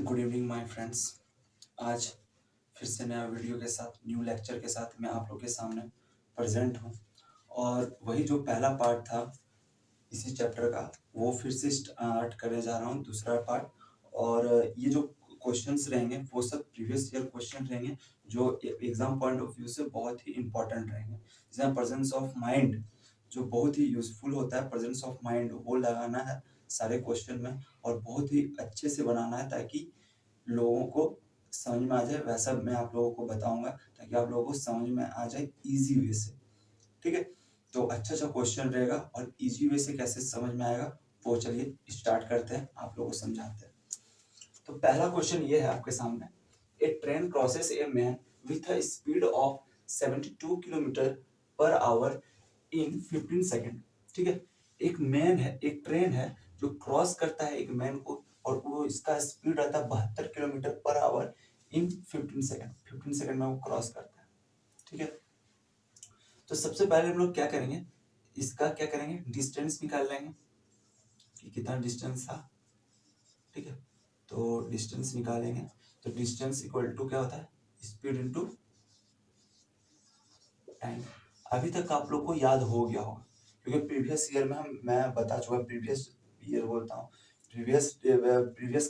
Good evening my friends. आज फिर से नया वीडियो के साथ न्यू लेक्चर के साथ मैं आप लोग के सामने प्रेजेंट हूँ। और वही जो पहला पार्ट था इसी चैप्टर का वो फिर से स्टार्ट करने जा रहा हूँ, दूसरा पार्ट। और ये जो क्वेश्चंस रहेंगे वो सब प्रीवियस ईयर क्वेश्चन रहेंगे जो एग्जाम पॉइंट ऑफ व्यू से बहुत ही इंपॉर्टेंट रहेंगे। जैसे प्रेजेंस ऑफ माइंड जो बहुत ही यूजफुल होता है, प्रेजेंस ऑफ माइंड वो लगाना है सारे क्वेश्चन में और बहुत ही अच्छे से बनाना है ताकि लोगों को समझ में आ जाए। वैसा मैं आप लोगों को बताऊंगा ताकि आप लोगों को समझ में आ जाए इजी वे से। ठीक है, तो अच्छा क्वेश्चन रहेगा और इजी वे से कैसे समझ में आएगा वो चलिए स्टार्ट करते हैं, आप लोगों को समझाते हैं। तो पहला क्वेश्चन ये है आपके सामने, a train crosses a man with a speed of 72 kilometer per hour in 15 second. ठीक है, एक मैन है, एक ट्रेन है जो क्रॉस करता है एक मैन को और वो इसका स्पीड रहता है 72 kilometer per hour in 15 second. 15 second में वो क्रॉस करता है। ठीक है, तो सबसे पहले हम लोग क्या करेंगे, इसका क्या करेंगे, डिस्टेंस निकाल लेंगे कि कितना डिस्टेंस था। ठीक है, तो डिस्टेंस निकालेंगे तो डिस्टेंस इक्वल टू क्या होता है, स्पीड इनटू टाइम। अभी तक आप लोग को याद हो गया होगा क्योंकि प्रीवियस ईयर में मैं बता चुका, प्रीवियस ईयर बोलता हूँ, प्रीवियस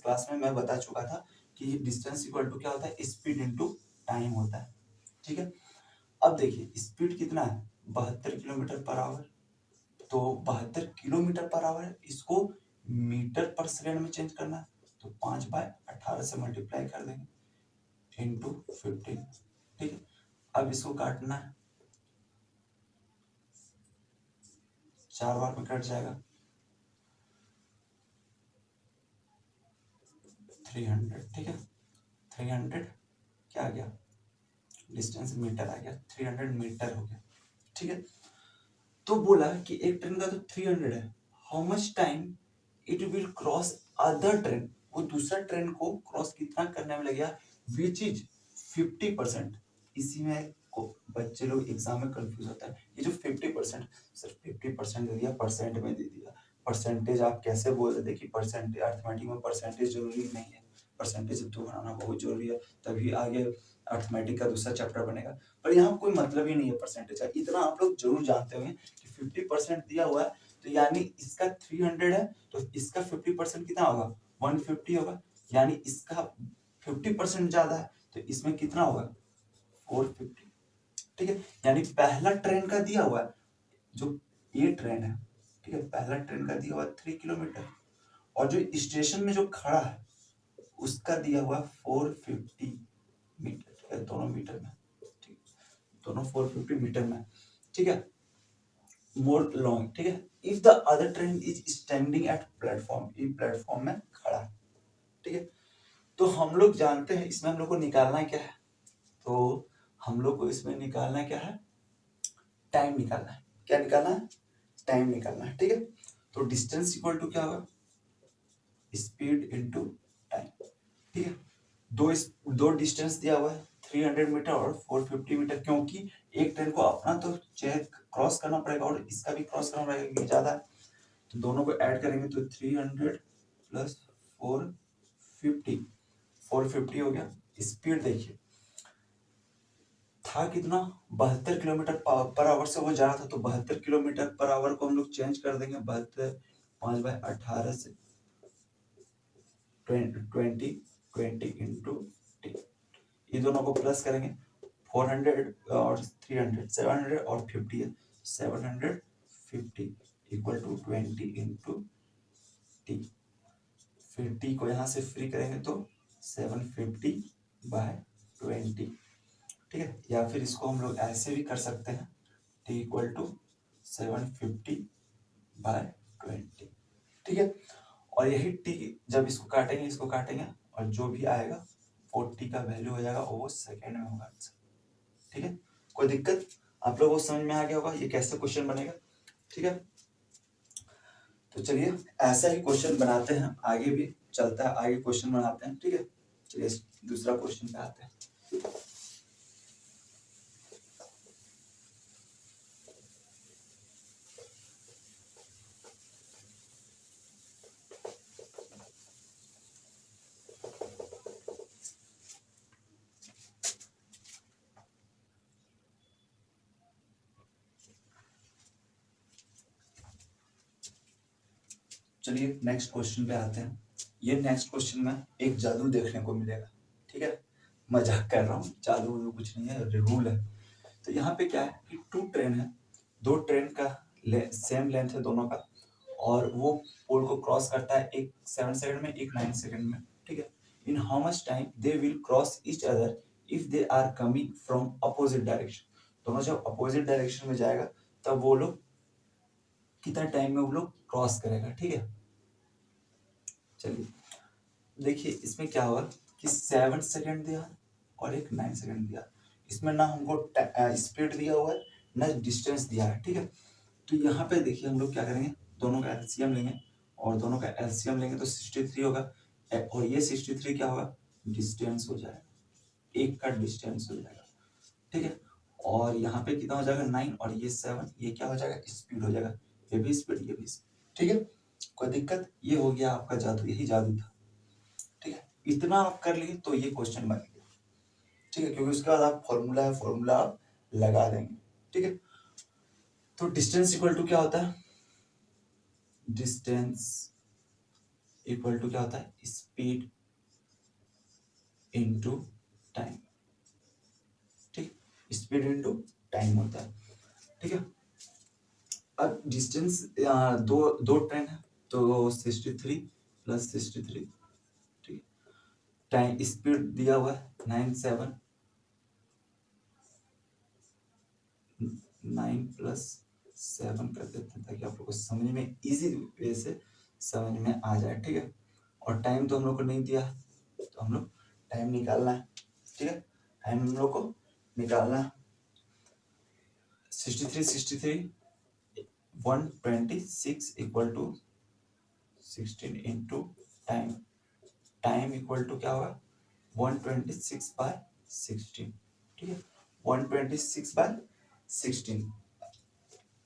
क्लास में मैं बता चुका था कि डिस्टेंस इक्वल टू क्या होता है, स्पीड इनटू टाइम होता है। ठीक है, अब देखिए स्पीड कितना है, 72 किलोमीटर पर आवर। तो 72 किलोमीटर पर आवर इसको मीटर पर सेकेंड में चेंज करना है तो 5/18 से मल्टीप्लाई कर देंगे इंटू 15। ठीक है, अब इसको काटना है, 4 बार में कट जाएगा 300। ठीक है, 300 क्या आ गया, डिस्टेंस मीटर आ गया, 300 मीटर हो गया। ठीक है, तो बोला कि एक ट्रेन का तो 300 है, how much time it will cross other train, वो दूसरा ट्रेन को क्रॉस कितना करने में लगेगा, विच इज 50%। इसी में को बच्चे लोग एग्जाम में कंफ्यूज होता है, ये जो 50%, सर 50% दे दिया, परसेंट में दे दिया, परसेंटेज आप कैसे बोल देते कि परसेंटेज, अर्थमेटिक में परसेंटेज जरूरी नहीं है, परसेंटेज तो बनाना बहुत जरूरी है तभी आगे अर्थमेटिक का दूसरा चैप्टर बनेगा। पर यहाँ कोई मतलब ही नहीं है परसेंटेज का, इतना आप लोग जरूर जानते होंगे कि 50% दिया हुआ है तो यानी इसका 300 है तो इसका 50% कितना होगा, 150 होगा, यानी इसका 50% ज्यादा है तो इसमें कितना होगा, 450। ठीक है, यानी पहला ट्रेन का दिया हुआ है, जो ये ट्रेन है, ठीक है, पहला ट्रेन का दिया हुआ 3 किलोमीटर और जो स्टेशन में जो खड़ा है उसका दिया हुआ 450 मीटर। ठीक है, दोनों मीटर में, ठीक, दोनों 450 मीटर में। ठीक है, मोर लॉन्ग। ठीक है, if the other train is standing at platform, ये प्लेटफॉर्म में खड़ा है। ठीक है, तो हम लोग जानते हैं इसमें हम लोग को निकालना क्या है, तो हम लोग को इसमें निकालना क्या है, टाइम निकालना है। क्या निकालना है, टाइम निकालना है। ठीक है, तो डिस्टेंस इक्वल टू क्या होगा, स्पीड इनटू टाइम। ठीक है, दो डिस्टेंस दिया हुआ है 300 मीटर और 450 मीटर, क्योंकि एक ट्रेन को अपना तो चेक क्रॉस करना पड़ेगा और इसका भी क्रॉस करना पड़ेगा क्योंकि ज्यादा है, तो दोनों को ऐड करेंगे तो 300 प्लस 450, 450 हो गया। स्पीड देखिए था कितना, 72 किलोमीटर पर आवर से वो जा रहा था तो 72 किलोमीटर पर आवर को हम लोग चेंज कर देंगे 72 5/18 से 20 इंटू टी, ये दोनों को प्लस करेंगे, 400 और 300 700 और 50 है, 750 इक्वल टू 20 इंटू टी। फिर टी को यहाँ से फ्री करेंगे तो 750/20। ठीक है, या फिर इसको हम लोग ऐसे भी कर सकते हैं, टी इक्वल टू 750/20। ठीक है, और यही टी जब इसको काटेंगे और जो भी आएगा वो टी का वैल्यू हो जाएगा, वो सेकेंड में होगा आंसर। ठीक है, कोई दिक्कत, आप लोगों को समझ में आ गया होगा ये कैसे क्वेश्चन बनेगा। ठीक है, तो चलिए ऐसा ही क्वेश्चन बनाते हैं, आगे भी चलता है, आगे क्वेश्चन बनाते हैं। ठीक है, चलिए दूसरा क्वेश्चन पे आते हैं। चलिए नेक्स्ट क्वेश्चन पे आते हैं। ये नेक्स्ट क्वेश्चन में एक जादू देखने को मिलेगा, ठीक है, मजाक कर रहा हूँ, जादू कुछ नहीं है, रूल है। तो यहाँ पे क्या है कि टू ट्रेन है, दो ट्रेन का सेम लेंथ है दोनों का, और वो पोल को क्रॉस करता है, एक 7 सेकंड में, एक 9 सेकंड में, ठीक है। In how much time they will cross each other if they are coming from opposite direction. दोनों जब अपोजिट डायरेक्शन में जाएगा तब वो लोग कितना टाइम में वो लोग क्रॉस करेगा, ठीक है। चलिए देखिए इसमें क्या हुआ कि 7 सेकंड दिया और एक 9 सेकंड दिया। इसमें ना हमको स्पीड दिया हुआ है ना डिस्टेंस दिया है, ठीक है। तो यहाँ पे देखिए हम लोग क्या करेंगे, दोनों का एलसीएम लेंगे, और दोनों का एलसीएम लेंगे तो 63 होगा, और ये 63 क्या होगा, डिस्टेंस हो जाएगा, एक का डिस्टेंस हो जाएगा, ठीक है। और यहाँ पे कितना हो जाएगा 9, और ये 7, ये क्या हो जाएगा, स्पीड हो जाएगा, ये भी स्पीड, ये भी स्पीड, ठीक है। कोई दिक्कत, ये हो गया आपका जादू, यही जादू था, ठीक है। इतना आप कर लिए तो ये क्वेश्चन बन गया, ठीक है, क्योंकि उसके बाद आप फॉर्मूला आप लगा देंगे, ठीक है। तो डिस्टेंस इक्वल टू क्या होता है, डिस्टेंस इक्वल टू क्या होता है, स्पीड इनटू टाइम, ठीक, स्पीड इनटू टाइम होता है, ठीक है। अब डिस्टेंस दो दो ट्रेन है तो 63 प्लस 63, ठीक है। टाइम स्पीड दिया हुआ है 9 प्लस 7 कर देते हैं ताकि आप लोग को समझ में इजी वे से समझ में आ जाए, ठीक है। और टाइम तो हम लोग को नहीं दिया है, तो हम लोग टाइम निकालना है, ठीक है, टाइम हम लोग को निकालना है। 63 126 equal to 16 into time, time equal to क्या होगा 126/16, ठीक है, 126/16।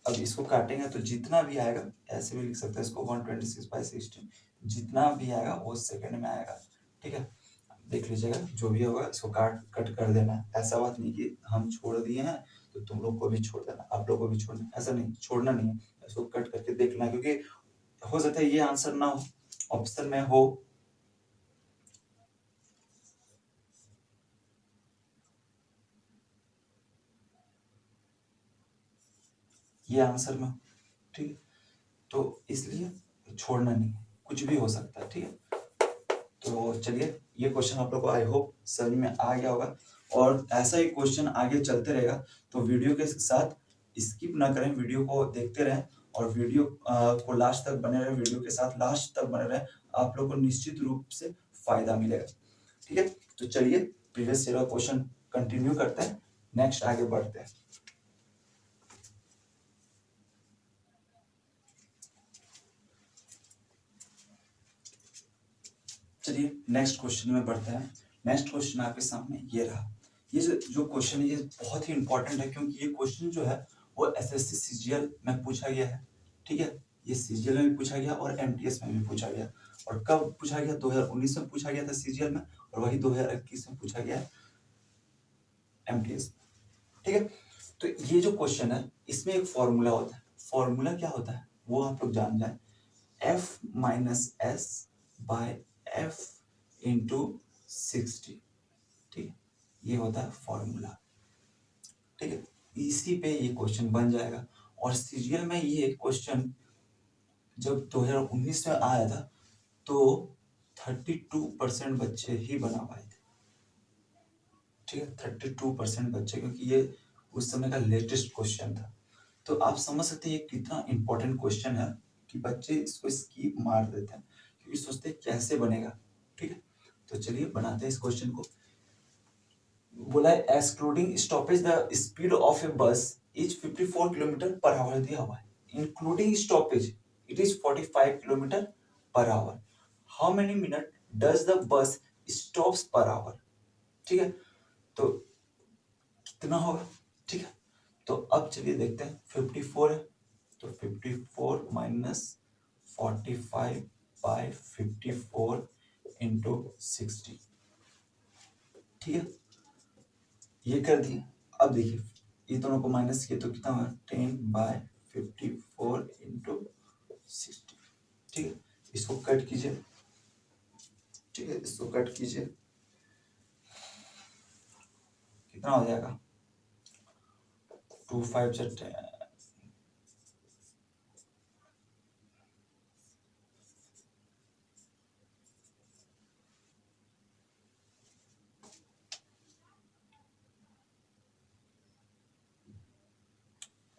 अब इसको काटेंगे तो जितना भी आएगा, ऐसे भी लिख सकते हैं इसको, 126/16 जितना भी आएगा वो सेकंड में आएगा, ठीक है। देख लीजिएगा जो भी होगा इसको कट कर देना है। ऐसा बात नहीं कि हम छोड़ दिए हैं तो तुम लोग को भी छोड़ देना, आप लोग को भी छोड़ना, ऐसा नहीं, छोड़ना नहीं है, इसको कट करके देखना, क्योंकि हो सकता है ये आंसर ना हो, ऑप्शन में हो, ये आंसर में हो, ठीक है। तो इसलिए छोड़ना नहीं है, कुछ भी हो सकता है, ठीक है। तो चलिए ये क्वेश्चन आप लोग को आई होप समझ में आ गया होगा, और ऐसा ही क्वेश्चन आगे चलते रहेगा, तो वीडियो के साथ स्किप ना करें, वीडियो को देखते रहें, और वीडियो को लास्ट तक बने रहे, वीडियो के साथ लास्ट तक बने रहे, आप लोग को निश्चित रूप से फायदा मिलेगा, ठीक है। तो चलिए प्रीवियस ईयर का क्वेश्चन कंटिन्यू करते हैं, नेक्स्ट आगे बढ़ते हैं। चलिए नेक्स्ट क्वेश्चन में बढ़ते हैं। नेक्स्ट क्वेश्चन आपके सामने ये रहा, ये जो क्वेश्चन है ये बहुत ही इंपॉर्टेंट है, क्योंकि ये क्वेश्चन जो है वो एसएससी सीजीएल में पूछा गया है, ठीक है। ये सीजीएल में भी पूछा गया और एमटीएस में भी पूछा गया, और कब पूछा गया, 2019 में पूछा गया था सीजीएल में, और वही 2021 में पूछा गया है एमटीएस, ठीक है। तो ये जो क्वेश्चन है इसमें एक फॉर्मूला होता है, फॉर्मूला क्या होता है वो आप लोग जान जाए, f minus S by F into 60, ठीक है, ये होता है फॉर्मूला, ठीक है। इसी पे ये क्वेश्चन बन जाएगा, और सीजीएल में ये क्वेश्चन जब 2019 में आया था तो 32% बच्चे ही बना पाए थे, ठीक है, 32% बच्चे, क्योंकि ये उस समय का लेटेस्ट क्वेश्चन था। तो आप समझ सकते हैं ये कितना इंपॉर्टेंट क्वेश्चन है कि बच्चे इसको स्किप मार देते हैं, क्योंकि सोचते हैं कैसे बनेगा, ठीक है। तो चलिए बनाते हैं इस क्वेश्चन को। बोला है excluding stoppage the speed of a bus is 54 kilometer per hour दिया हुआ है, including stoppage it is 45 kilometer per hour, how many minute does the bus stops per hour, ठीक है। तो कितना होगा, ठीक है। तो अब चलिए देखते हैं, 54 है तो 54 माइनस 45/54 इंटू 60, ठीक है, ये कर दिए। अब देखिए ये दोनों को माइनस किए तो कितना होगा 10/54 इंटू 60, ठीक है। इसको कट कीजिए, ठीक है, इसको कट कीजिए, कितना हो जाएगा 2 5 10।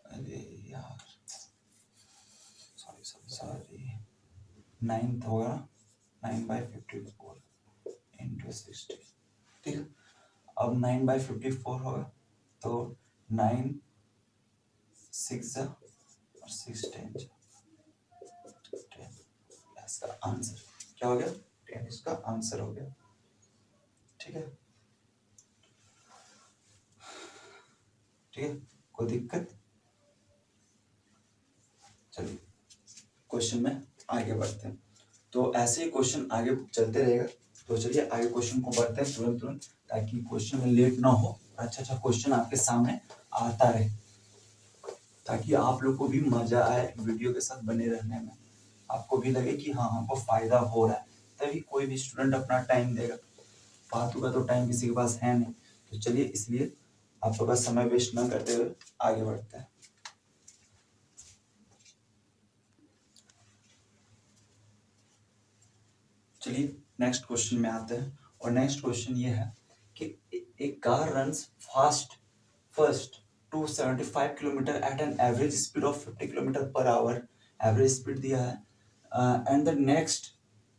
अरे यार सॉरी 9 होगा, 9/54 इंटू 60, ठीक है। अब 9/54 होगा तो 9 6 और 6 10 इसका आंसर क्या हो गया, 10 इसका आंसर हो गया, ठीक है, ठीक है, कोई दिक्कत। चलिए क्वेश्चन में आगे बढ़ते हैं। तो ऐसे ही क्वेश्चन आगे चलते रहेगा। तो चलिए आगे क्वेश्चन को बढ़ते हैं तुरंत तुरंत, ताकि क्वेश्चन में लेट ना हो, अच्छा अच्छा क्वेश्चन आपके सामने आता रहे, ताकि आप लोग को भी मजा आए वीडियो के साथ बने रहने में, आपको भी लगे कि हाँ हमको फायदा हो रहा है, तभी कोई भी स्टूडेंट अपना टाइम देगा। फालतू का तो टाइम किसी के पास है नहीं। तो चलिए इसलिए आप लोग का समय वेस्ट ना करते हुए आगे बढ़ते हैं। चलिए नेक्स्ट क्वेश्चन में आते हैं, और नेक्स्ट क्वेश्चन ये है कि एक car runs first 275 kilometre at an average speed of 50 kilometre per hour, average speed दिया है, and the next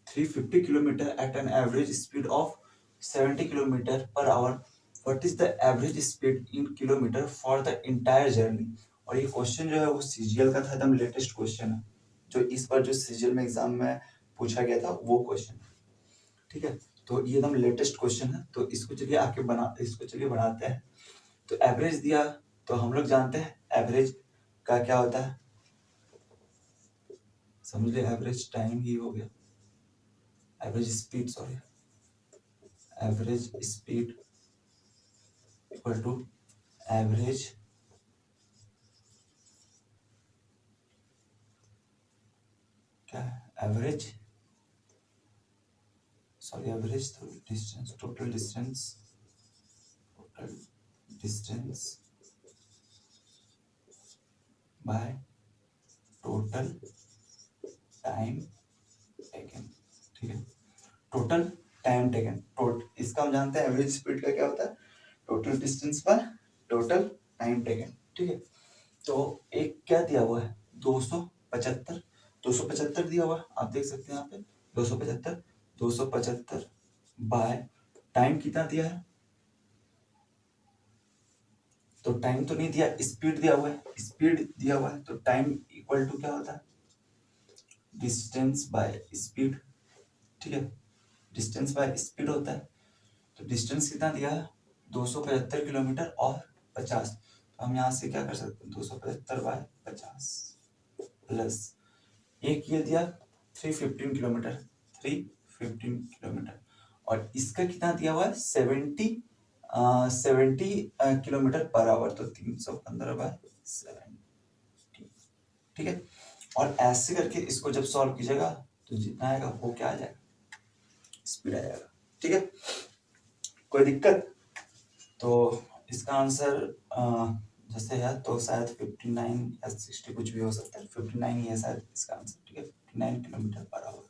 350 kilometre at an average speed of 70 kilometre per hour, what is the average speed in kilometre for the entire journey. और ये question जो है वो CGL का था, एकदम लेटेस्ट क्वेश्चन है, जो इस बार जो सीजीएल में एग्जाम में पूछा गया था वो क्वेश्चन, ठीक है। तो ये एकदम लेटेस्ट क्वेश्चन है, तो इसको चलिए बनाते हैं। तो एवरेज दिया, तो हम लोग जानते हैं एवरेज का क्या होता है, समझ ले, एवरेज टाइम ही हो गया, average speed, sorry, average speed equal to average क्या है, average distance, total distance by total time taken, ठीक है, टोटल टाइम टेकन, इसका हम जानते हैं एवरेज स्पीड का क्या होता है, total distance by total time taken, ठीक है। तो एक क्या दिया हुआ है 275 दिया हुआ है, आप देख सकते हैं यहाँ पे 275 बाय टाइम कितना दिया है, तो टाइम तो नहीं दिया, स्पीड दिया हुआ है, स्पीड दिया हुआ है, तो टाइम इक्वल टू क्या होता है, डिस्टेंस बाय स्पीड, ठीक है, डिस्टेंस बाय स्पीड होता है। तो डिस्टेंस कितना दिया है 275 किलोमीटर और 50, तो हम यहाँ से क्या कर सकते हैं 275 बाय 50 प्लस एक ये दिया 315 और इसका कितना दिया हुआ है 70 किलोमीटर पर आवर, तो 315 बाय 70, ठीक है। और ऐसे करके इसको जब सॉल्व कीजिएगा तो जितना आएगा वो क्या आ जाएगा, स्पीड आ जाएगा, ठीक है, कोई दिक्कत। तो इसका आंसर जैसे है तो शायद 59 या 60 कुछ भी हो सकता है, 59 ही है शायद इसका आंसर, ठीक है, 59 किलोमीटर पर आवर,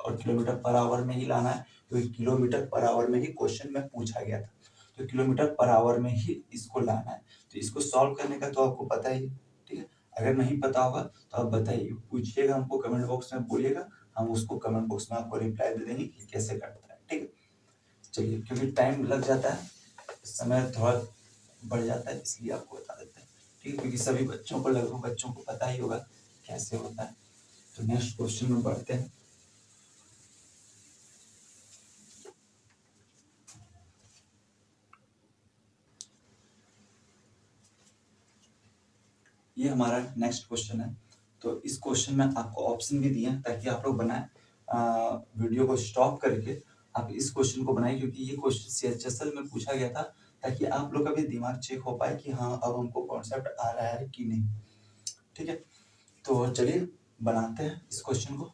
और किलोमीटर पर आवर में ही लाना है, क्योंकि किलोमीटर पर आवर में ही क्वेश्चन में पूछा गया था, तो किलोमीटर पर आवर में ही इसको लाना है। तो इसको सॉल्व करने का तो आपको पता ही है, ठीक है, अगर नहीं पता होगा तो आप बताइए, पूछिएगा हमको, कमेंट बॉक्स में बोलिएगा, हम उसको कमेंट बॉक्स में आपको रिप्लाई दे देंगे कि कैसे करता है, ठीक है। चलिए क्योंकि टाइम लग जाता है, समय थोड़ा बढ़ जाता है, इसलिए आपको बता देते हैं, ठीक है, क्योंकि सभी बच्चों को लगभग बच्चों को पता ही होगा कैसे होता है। तो नेक्स्ट क्वेश्चन में बढ़ते हैं। ये हमारा नेक्स्ट क्वेश्चन है। तो इस क्वेश्चन में आपको ऑप्शन भी दिए हैं ताकि आप लोग बनाए, वीडियो को स्टॉप करके आप इस क्वेश्चन को बनाए, क्योंकि ये क्वेश्चन सीएचएसएल में पूछा गया था, ताकि आप लोग का भी दिमाग चेक हो पाए कि हाँ अब हमको कॉन्सेप्ट आ रहा है कि नहीं, ठीक है। तो चलिए बनाते हैं इस क्वेश्चन को।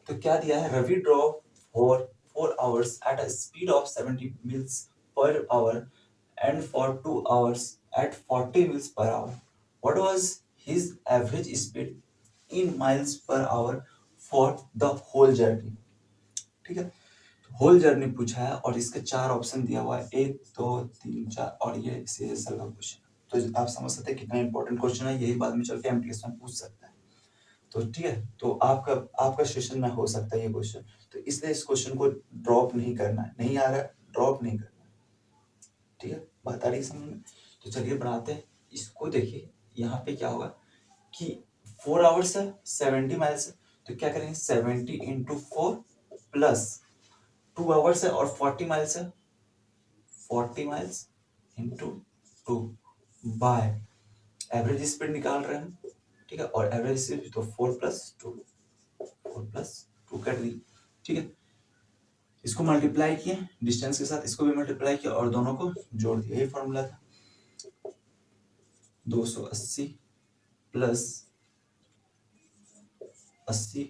तो क्या दिया है, Ravi draw for 4 hours at a speed of 70 miles per hour and for 2 hours at 40 miles per hour. What was his average speed in miles per hour for the whole journey? ठीक है, whole journey पूछा है और इसके 4 option दिया हुआ है, 1 2 3 4, और ये सीएसएल का क्वेश्चन। तो आप समझ सकते हैं कितना इंपॉर्टेंट क्वेश्चन है, यही बाद में चल के एमटीएस में पूछ सकता है। तो ठीक है, तो आपका सेशन में हो सकता है ये क्वेश्चन, तो इसलिए इस क्वेश्चन को ड्रॉप नहीं करना है, नहीं आ रहा है ड्रॉप नहीं करना है। ठीक है, बात आ रही है समझ में? तो चलिए बनाते हैं इसको। देखिए यहाँ पे क्या होगा कि 4 आवर्स है, 70 माइल्स है, तो क्या करेंगे 70 इंटू 4 प्लस 2 आवर्स है और 40 माइल्स है, 40 miles into 2 by average speed निकाल रहे हैं हम। ठीक है, और एवरेज स्पीड तो 4 प्लस 2 कर दी। ठीक है, इसको मल्टीप्लाई किए डिस्टेंस के साथ, इसको भी मल्टीप्लाई किया और दोनों को जोड़ दिया, ये फॉर्मूला था। 280 प्लस 80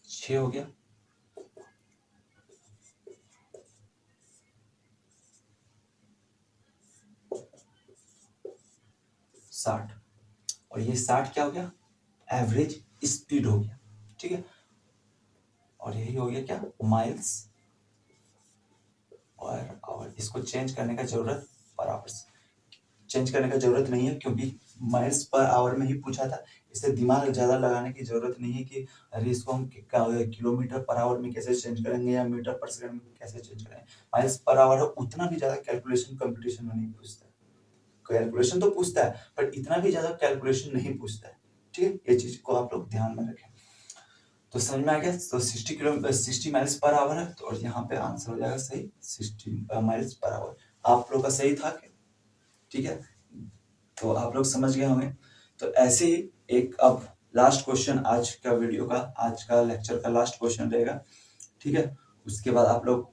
6 हो गया, साठ, और ये 60 क्या हो गया, एवरेज स्पीड हो गया। ठीक है, और यही हो गया क्या, माइल्स पर आवर। इसको चेंज करने का जरूरत पर आवर्स, चेंज करने का जरूरत नहीं है क्योंकि माइल्स पर आवर में ही पूछा था, इससे दिमाग ज्यादा लगाने की जरूरत नहीं है कि अरे इसको हम किलोमीटर पर आवर में कैसे चेंज करेंगे या मीटर पर सेकंड में कैसे चेंज करेंगे। माइल्स पर आवर है, उतना भी ज्यादा कैलकुलेशन कंपटीशन में नहीं पूछता है, कैलकुलेशन तो पूछता है पर इतना भी ज्यादा कैलकुलेशन नहीं पूछता है। ठीक है, ये चीज को आप लोग ध्यान में रखें। तो समझ में आ गया, तो 60 माइल्स पर आवर है, तो और यहाँ पे आंसर हो जाएगा सही 60 माइल्स पर आवर। आप लोग का सही था क्या? ठीक है, तो आप लोग समझ गए होंगे। तो ऐसे ही एक अब लास्ट क्वेश्चन आज का वीडियो का, आज का लेक्चर का लास्ट क्वेश्चन रहेगा। ठीक है, उसके बाद आप लोग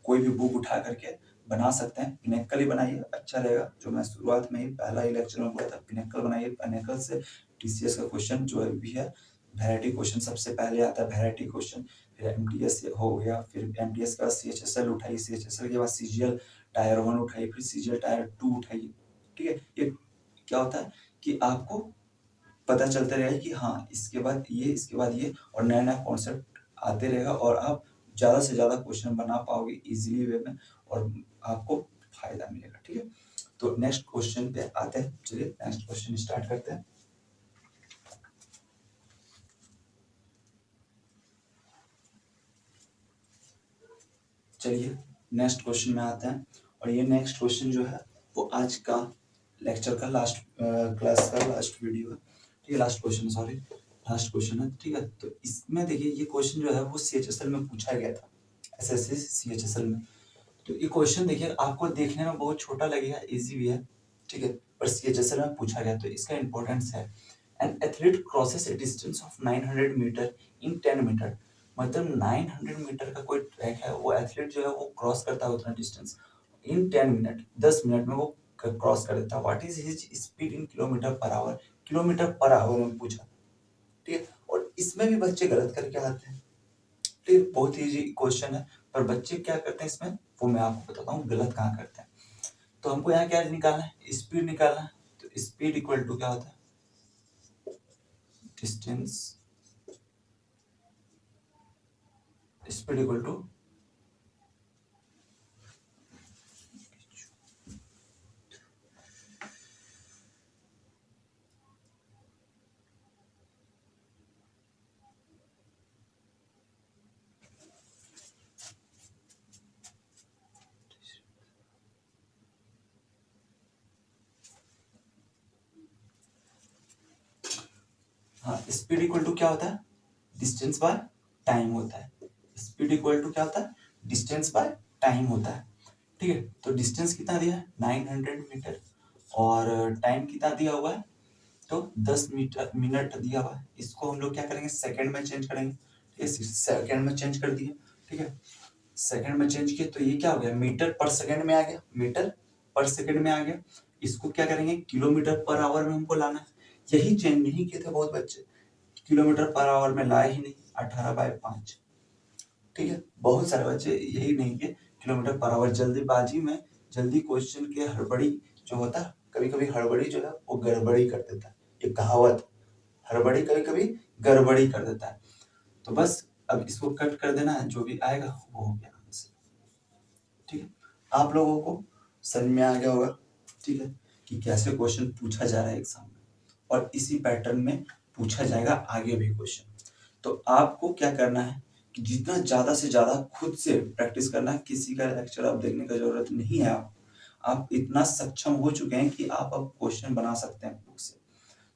कोई भी बुक उठा करके बना सकते हैं, पिनेकल ही बनाइए, अच्छा रहेगा। जो मैं शुरुआत में ही पहला ही लेक्चर में बोला था, पिनेकल बनाइए, पिनेकल से टीसीएस का क्वेश्चन जो भी है, वैरायटी क्वेश्चन सबसे पहले आता है, वैरायटी क्वेश्चन, फिर एमटीएस हो गया, फिर एमटीएस का सीएचएसएल उठाइए, सीएचएसएल के बाद सीजीएल टायर 1 उठाइए, फिर सीजीएल टायर 2 उठाइए। ठीक है, ये क्या होता है कि आपको पता चलता रहेगा कि हाँ इसके बाद ये, इसके बाद ये, और नया नया कॉन्सेप्ट आते रहेगा और आप ज्यादा से ज्यादा क्वेश्चन बना पाओगे इजीली वे में और आपको फायदा मिलेगा। ठीक है, तो नेक्स्ट क्वेश्चन पे आते हैं, चलिए नेक्स्ट क्वेश्चन स्टार्ट करते हैं। चलिए नेक्स्ट क्वेश्चन में आते हैं, और ये नेक्स्ट क्वेश्चन जो है वो आज का लेक्चर का लास्ट क्लास का लास्ट वीडियो है। ठीक है, last question, sorry last question है। ठीक है, तो इसमें देखिए ये क्वेश्चन जो है वो सीएचएसएल में पूछा गया था, एसएससी सीएचएसएल में। तो ये क्वेश्चन देखिए आपको देखने में बहुत छोटा लगेगा, इजी भी है। ठीक है, पर सीएचएसएल में पूछा गया तो इसका इंपॉर्टेंस है। An athlete crosses a distance of 900 metre in 10 metre. मतलब 900 मीटर का कोई ट्रैक है, वो एथलीट जो है वो क्रॉस करता है उतना डिस्टेंस इन 10 मिनट, 10 मिनट में वो क्रॉस कर देता है। What is his speed in kilometre per our, kilometre per our में पूछा। ठीक है, और इसमें भी बच्चे गलत करके आते हैं। ठीक है, बहुत इजी क्वेश्चन है, पर बच्चे क्या करते हैं इसमें, वो मैं आपको बताता हूँ गलत कहाँ करते हैं। तो हमको यहाँ क्या निकालना है, स्पीड निकालना है। तो स्पीड इक्वल टू क्या होता है, डिस्टेंस, स्पीड इक्वल टू हाँ, स्पीड इक्वल टू क्या होता है, डिस्टेंस बाय टाइम होता है। स्पीड इक्वल टू क्या होता है, डिस्टेंस बाय टाइम होता है। ठीक है, तो डिस्टेंस कितना दिया है 900 मीटर और टाइम कितना दिया हुआ है, तो 10 मिनट दिया हुआ है। इसको हम लोग क्या करेंगे, सेकंड में चेंज करेंगे। ठीक है, सेकंड में चेंज कर दिए। ठीक है, सेकंड में चेंज किए तो ये क्या हो गया, मीटर पर सेकंड में आ गया, मीटर पर सेकंड में आ गया। इसको क्या करेंगे, किलोमीटर पर आवर में हमको लाना है। यही चेंज नहीं किए थे बहुत बच्चे, किलोमीटर पर आवर में लाए ही नहीं, 18/5। ठीक है, बहुत सारे बच्चे यही नहीं कि किलोमीटर पर आवर, जल्दीबाजी में जल्दी क्वेश्चन के हड़बड़ी जो होता है, कभी कभी हड़बड़ी जो है वो गड़बड़ी कर देता है। ये कहावत, हड़बड़ी कभी कभी गड़बड़ी कर देता है। तो बस अब इसको कट कर देना है, जो भी आएगा वो हो गया आंसर। ठीक है, आप लोगों को समझ में आ गया होगा, ठीक है, कि कैसे क्वेश्चन पूछा जा रहा है एग्जाम में, और इसी पैटर्न में पूछा जाएगा आगे भी क्वेश्चन। तो आपको क्या करना है कि जितना ज्यादा से ज्यादा खुद से प्रैक्टिस करना है, किसी का लेक्चर आप देखने का जरूरत नहीं है। आप इतना सक्षम हो चुके हैं कि आप अब क्वेश्चन बना सकते हैं बुक से।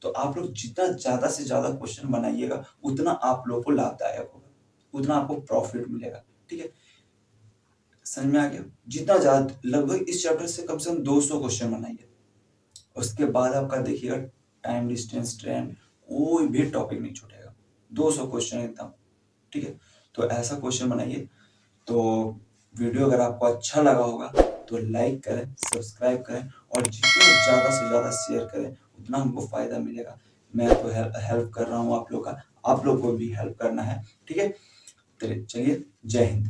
तो आप लोग जितना ज्यादा से ज्यादा क्वेश्चन बनाइएगा उतना आप लोग को लाभदायक होगा, उतना आपको प्रॉफिट मिलेगा। ठीक है, समझ में आ गया? जितना ज्यादा, लगभग इस चैप्टर से कम 200 क्वेश्चन बनाइए। उसके बाद आपका देखिएगा टाइम, डिस्टेंस, ट्रेंड, कोई भी टॉपिक नहीं छूटेगा। 200 क्वेश्चन एकदम। ठीक है, तो ऐसा क्वेश्चन बनाइए। तो वीडियो अगर आपको अच्छा लगा होगा तो लाइक करें, सब्सक्राइब करें, और जितना ज़्यादा से ज़्यादा शेयर करें उतना हमको फ़ायदा मिलेगा। मैं तो हेल्प कर रहा हूँ आप लोग का, आप लोग को भी हेल्प करना है। ठीक है, चलिए, जय हिंद।